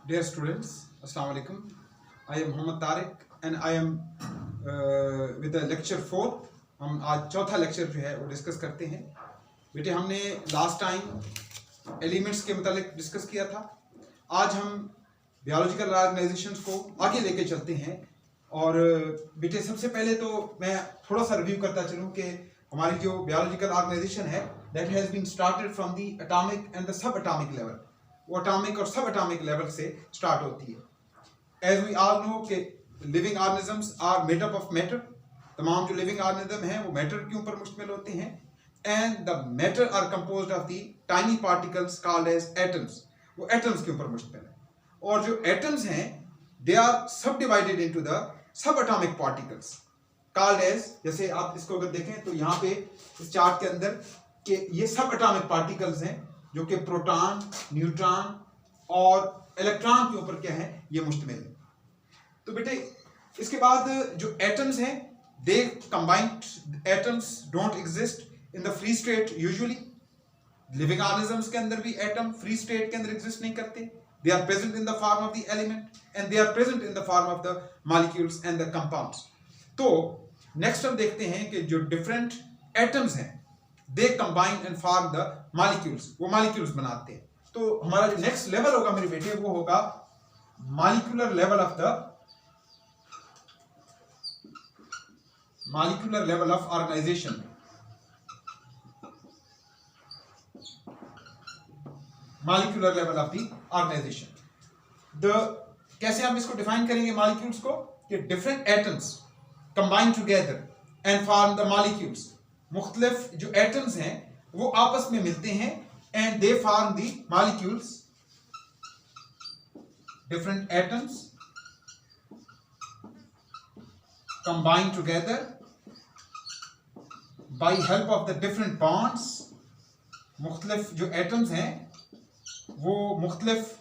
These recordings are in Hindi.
Dear students, Assalamu alaikum. I am Mohammad Tariq and I am with the lecture 4. हम आज चौथा लेक्चर जो है वो डिस्कस करते हैं। बेटे हमने लास्ट टाइम एलिमेंट्स के मुतालिक डिस्कस किया था। आज हम बायोलॉजिकल ऑर्गेनाइजेशंस को आगे लेके चलते हैं। और बेटे सबसे पहले तो मैं थोड़ा सा रिव्यू करता चलूँ कि हमारी जो बायोलॉजिकल ऑर्गेनाइजेशन है that has been started from the atomic and the subatomic level. वो एटॉमिक और सब एटॉमिक लेवल से स्टार्ट होती है। एज वी ऑल नो कि living organisms are made up of matter. तमाम जो लिविंग ऑर्गेनिज्म हैं वो मैटर के ऊपर मुश्तमिल होते हैं। And the matter are composed of the tiny particles called as atoms. वो एटम्स के ऊपर मुश्तमिल है। और जो एटम्स हैं they are subdivided into the subatomic particles called as, जैसे आप इसको अगर देखें तो यहाँ पे इस चार्ट के अंदर कि ये सब एटॉमिक पार्टिकल्स हैं जो कि प्रोटॉन, न्यूट्रॉन और इलेक्ट्रॉन के ऊपर क्या है ये मुश्तमिल है। तो बेटे इसके बाद जो एटम्स हैं they combined atoms don't exist in the free state usually. Living organisms के अंदर भी एटम फ्री स्टेट के अंदर एग्जिस्ट नहीं करते। They are present in the form of the element and they are present in the form of the molecules and the compounds. तो नेक्स्ट हम देखते हैं कि जो डिफरेंट एटम्स हैं they combine and form the molecules. वो मॉलिक्यूल्स बनाते हैं। तो हमारा जो नेक्स्ट लेवल होगा मेरे बेटे वो होगा molecular level of the molecular level of organization। molecular level of the organization। कैसे हम इसको डिफाइन करेंगे मॉलिक्यूल्स को कि different atoms combine together and form the molecules. मुख्तलिफ जो एटम्स हैं वो आपस में मिलते हैं and they form the molecules. Different atoms combine together by help of the different bonds। मुख्तलिफ जो एटम्स हैं वो मुख्तलिफ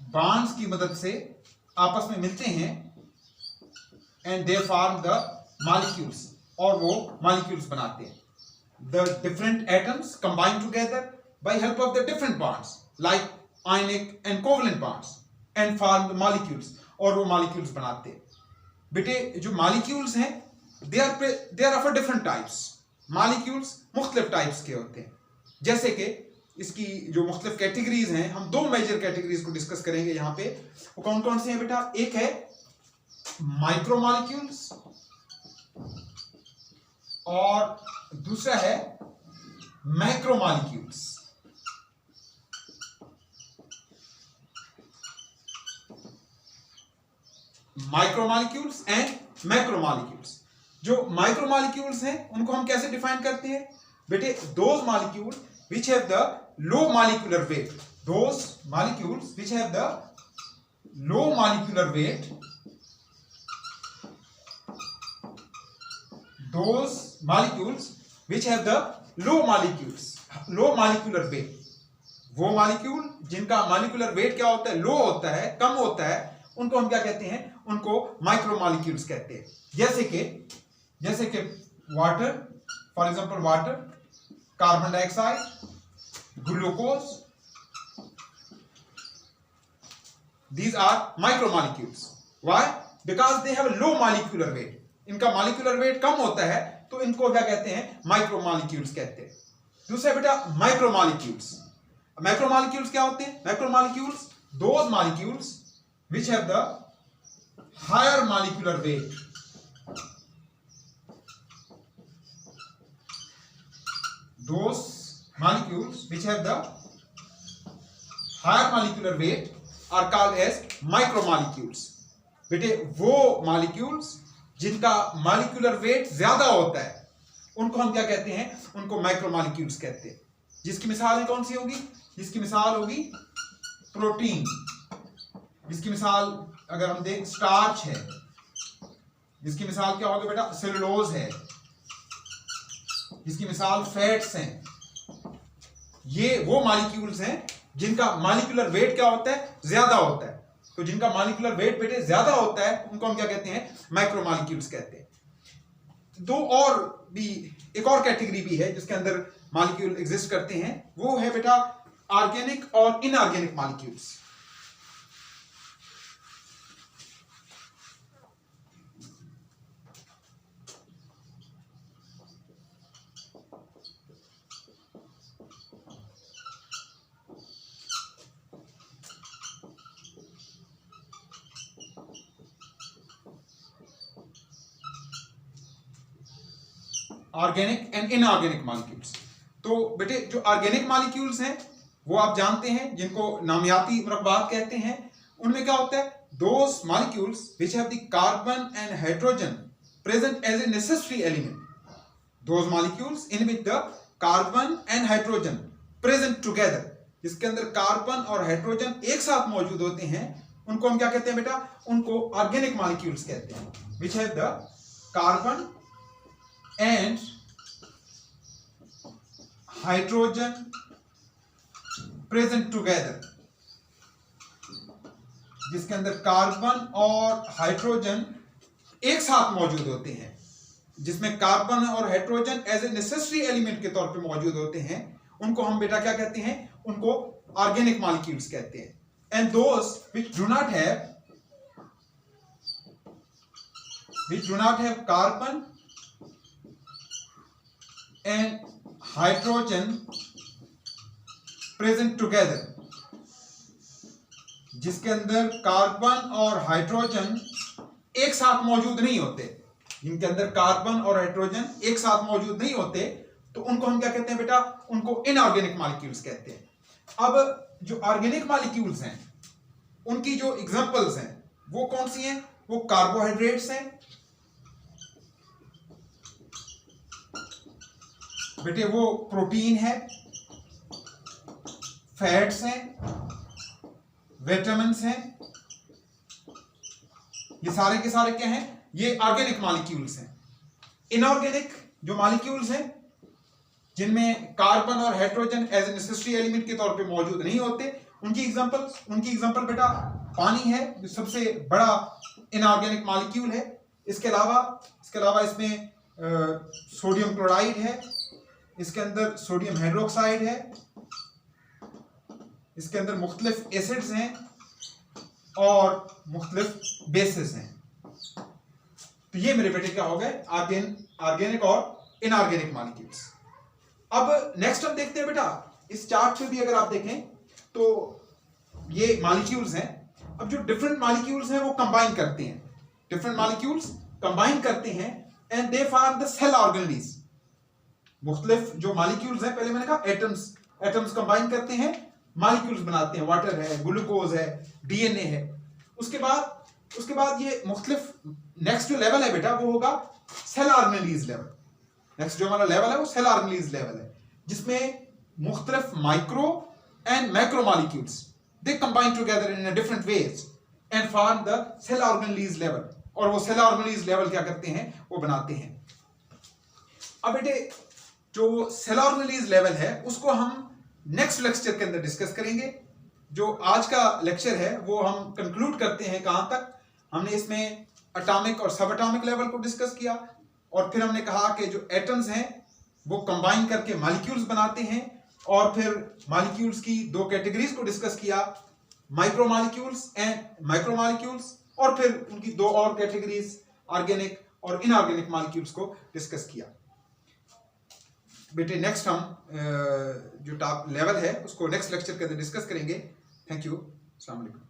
बॉन्ड्स की मदद से आपस में मिलते हैं and they form the molecules और वो मॉलिक्यूल्स बनाते हैं। The different atoms combine together by help of the different bonds like ionic and covalent bonds and form the molecules और वो मॉलिक्यूल्स बनाते हैं। बेटे जो मॉलिक्यूल्स हैं they are of different types. Molecules मुख्तलिफ टाइप्स के होते हैं। जैसे कि इसकी जो मुख्तलिफ कैटेगरीज हैं हम दो मेजर कैटेगरीज को डिस्कस करेंगे यहाँ पे। वो कौन कौन से हैं बेटा? एक है माइक्रोमॉलिक्यूल्स और दूसरा है मैक्रोमॉलिक्यूल्स। माइक्रोमॉलिक्यूल्स and macromolecules. जो माइक्रोमॉलिक्यूल्स हैं उनको हम कैसे डिफाइन करते हैं बेटे? Those molecule which have the low molecular wait. Those molecules which have the low molecular wait. Those molecules which have the low molecular wait. वो मॉलिक्यूल जिनका मॉलिक्यूलर वेट क्या होता है? लो होता है, कम होता है, उनको हम क्या कहते हैं? उनको माइक्रोमॉलिक्यूल्स कहते हैं। जैसे कि water, for example water, carbon dioxide, glucose, these are micromolecules. Why? Because they have low molecular weight. इनका मॉलिक्यूलर वेट कम होता है तो इनको क्या कहते हैं? माइक्रोमॉलिक्यूल्स कहते हैं। दूसरा बेटा मैक्रोमॉलिक्यूल्स। मैक्रोमॉलिक्यूल्स क्या होते हैं? Macromolecules those molecules which have the higher molecular weight। those molecules which have the higher molecular weight are called as micromolecules। बेटे वो molecules जिनका molecular weight ज्यादा होता है उनको हम क्या कहते हैं? उनको micromolecules कहते हैं। जिसकी मिसाल कौन सी होगी? जिसकी मिसाल होगी प्रोटीन। जिसकी मिसाल अगर हम देख स्टार्च है। जिसकी मिसाल क्या होगी बेटा? सेलुलोज है। जिसकी मिसाल फैट्स हैं। ये वो मॉलिक्यूल्स हैं जिनका मॉलिक्यूलर वेट क्या होता है? ज्यादा होता है। तो जिनका मॉलिक्यूलर वेट बेटे ज्यादा होता है उनको हम क्या कहते हैं? माइक्रोमॉलिक्यूल्स कहते हैं। दो और भी एक और कैटेगरी भी है जिसके अंदर मॉलिक्यूल एग्जिस्ट करते हैं। वो है बेटा ऑर्गेनिक और inorganic molecules. Organic and inorganic molecules. तो बेटे जो ऑर्गेनिक मॉलिक्यूल्स हैं वो आप जानते हैं, जिनको नामियाती मुरक्बात कहते हैं। उनमें क्या होता है, those molecules which have the carbon and hydrogen present as a necessary element. Those molecules in which the carbon and hydrogen present together, जिसके अंदर कार्बन और हाइड्रोजन एक साथ मौजूद होते हैं, उनको हम क्या कहते हैं बेटा, उनको ऑर्गेनिक मॉलिक्यूल्स कहते हैं, which have the carbon and hydrogen present together, जिसके अंदर कार्बन और हाइड्रोजन एक साथ मौजूद होते हैं, जिसमें कार्बन और hydrogen as a necessary element के तौर पे मौजूद होते हैं, उनको हम बेटा क्या कहते हैं, उनको ऑर्गेनिक मॉलिक्यूल्स कहते हैं। And those which do not have carbon and hydrogen present together, जिसके अंदर कार्बन और हाइड्रोजन एक साथ मौजूद नहीं होते, जिनके अंदर कार्बन और हाइड्रोजन एक साथ मौजूद नहीं होते, तो उनको हम क्या कहते हैं बेटा, उनको इनऑर्गेनिक मॉलिक्यूल्स कहते हैं। अब जो ऑर्गेनिक मॉलिक्यूल्स हैं उनकी जो एग्जांपल्स हैं वो कौन सी हैं, वो कार्बोहाइड्रेट्स हैं बेटे, वो प्रोटीन है, फैट्स हैं, विटामिन्स हैं, ये सारे के सारे क्या हैं, ये ऑर्गेनिक मॉलिक्यूल्स हैं। इनऑर्गेनिक जो मॉलिक्यूल्स हैं जिनमें कार्बन और hydrogen as a necessary element के तौर पे मौजूद नहीं होते, उनकी एग्जांपल बेटा पानी है, जो सबसे बड़ा इनऑर्गेनिक मॉलिक्यूल है। इसके अलावा इसमें सोडियम क्लोराइड है, इसके अंदर सोडियम हाइड्रोक्साइड है, इसके अंदर मुख्तलिफ एसिड्स हैं और मुख्तलिफ बेसिस हैं। तो ये मेरे बेटे क्या हो गए, ऑर्गेनिक और इनऑर्गेनिक मॉलिक्यूल्स। अब नेक्स्ट हम देखते हैं बेटा, इस चार्ट पे भी अगर आप देखें तो ये मॉलिक्यूल्स हैं। अब जो डिफरेंट मॉलिक्यूल्स हैं वो कंबाइन करते हैं, and they form the cell organelles. मुख्तलिफ जो मॉलिक्यूल्स हैं, पहले मैंने कहा एटम्स कंबाइन करते हैं, मॉलिक्यूल्स बनाते हैं, वाटर है, ग्लूकोज है, डीएनए है। उसके बाद ये मुख्तलिफ नेक्स्ट जो लेवल है बेटा वो होगा सेल ऑर्गेनेल्स लेवल। नेक्स्ट जो हमारा लेवल है वो सेल ऑर्गेनेल्स लेवल है, जिसमें मुख्तलिफ micro and macro molecules they combine together in a different ways and form the cell organelles level. और वो सेल ऑर्गेनेल्स लेवल क्या करते हैं, वो बनाते हैं। अब बेटे जो सेल ऑर्गेनेल्स लेवल है उसको हम नेक्स्ट लेक्चर के अंदर डिस्कस करेंगे। जो आज का लेक्चर है वो हम कंक्लूड करते हैं कहां तक, हमने इसमें एटॉमिक और सब एटॉमिक लेवल को डिस्कस किया, और फिर हमने कहा कि जो एटम्स हैं वो कंबाइन करके मॉलिक्यूल्स बनाते हैं, और फिर मॉलिक्यूल्स की दो कैटेगरीज को डिस्कस किया, micro molecules and macro molecules, और फिर उनकी दो और कैटेगरीज ऑर्गेनिक और इनऑर्गेनिक मॉलिक्यूल्स को डिस्कस किया। बेटे नेक्स्ट हम जो टॉप लेवल है उसको नेक्स्ट लेक्चर के अंदर डिस्कस करेंगे। थैंक यू, अस्सलाम वालेकुम।